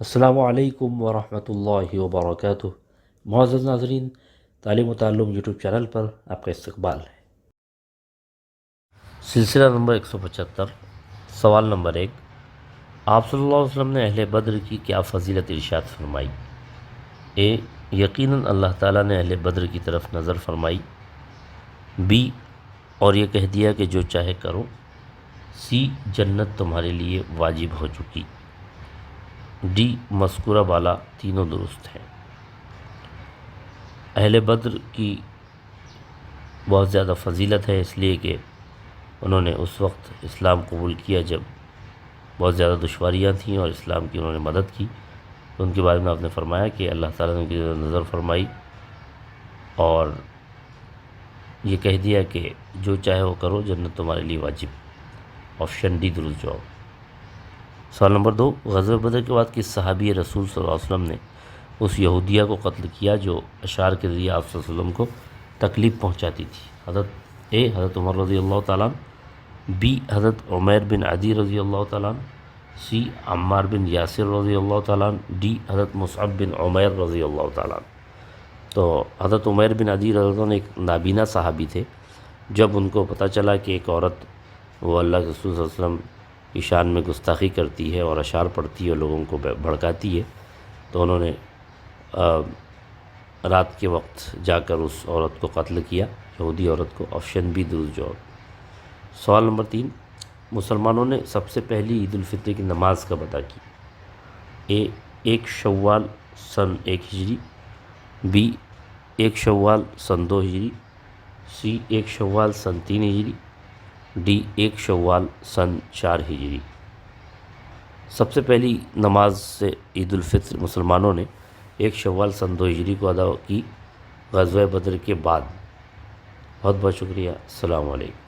السلام علیکم ورحمۃ اللہ وبرکاتہ۔ معزز ناظرین، تعلیم و تعلم یوٹیوب چینل پر آپ کا استقبال ہے۔ سلسلہ نمبر 175، سوال نمبر 1، آپ صلی اللہ علیہ وسلم نے اہل بدر کی کیا فضیلت ارشاد فرمائی؟ اے، یقیناً اللہ تعالیٰ نے اہل بدر کی طرف نظر فرمائی۔ بی، اور یہ کہہ دیا کہ جو چاہے کرو۔ سی، جنت تمہارے لیے واجب ہو چکی۔ ڈی، مذکورہ بالا تینوں درست ہیں۔ اہل بدر کی بہت زیادہ فضیلت ہے، اس لیے کہ انہوں نے اس وقت اسلام قبول کیا جب بہت زیادہ دشواریاں تھیں اور اسلام کی انہوں نے مدد کی، تو ان کے بارے میں آپ نے فرمایا کہ اللہ تعالیٰ نے ان کی نظر فرمائی اور یہ کہہ دیا کہ جو چاہے وہ کرو، جنت تمہارے لیے واجب۔ آپشن ڈی درست جواب۔ سوال نمبر 2، غزوہ بدر کے بعد کس صحابی رسول صلی اللہ علیہ وسلم نے اس یہودیہ کو قتل کیا جو اشعار کے ذریعے آپ صلی اللہ علیہ وسلم کو تکلیف پہنچاتی تھی؟ حضرت عمر رضی اللہ تعالیٰ عنہ، بی، حضرت عمیر بن عدی رضی اللہ تعالیٰ عنہ، سی، عمار بن یاسر رضی اللہ تعالیٰ عنہ، ڈی، حضرت مصعب بن عمیر رضی اللہ تعالیٰ عنہ۔ تو حضرت عمیر بن عدی رضی اللہ عنہ ایک نابینا صحابی تھے۔ جب ان کو پتہ چلا کہ ایک عورت وہ اللہ کے رسول صلی اللہ علیہ وسلم کی شان میں گستاخی کرتی ہے اور اشعار پڑھتی ہے اور لوگوں کو بھڑکاتی ہے، تو انہوں نے رات کے وقت جا کر اس عورت کو قتل کیا، یہودی عورت کو۔ آپشن بی درست جواب۔ سوال نمبر 3، مسلمانوں نے سب سے پہلی عید الفطر کی نماز کب ادا کی؟ اے، 1 شوال سن 1 ہجری، بی، 1 شوال سن 2 ہجری، سی، 1 شوال سن 3 ہجری، ڈی، 1 شوال سن 4 ہجری۔ سب سے پہلی نماز سے عید الفطر مسلمانوں نے 1 شوال سن 2 ہجری کو ادا کی، غزوہ بدر کے بعد۔ بہت بہت شکریہ۔ السلام علیکم۔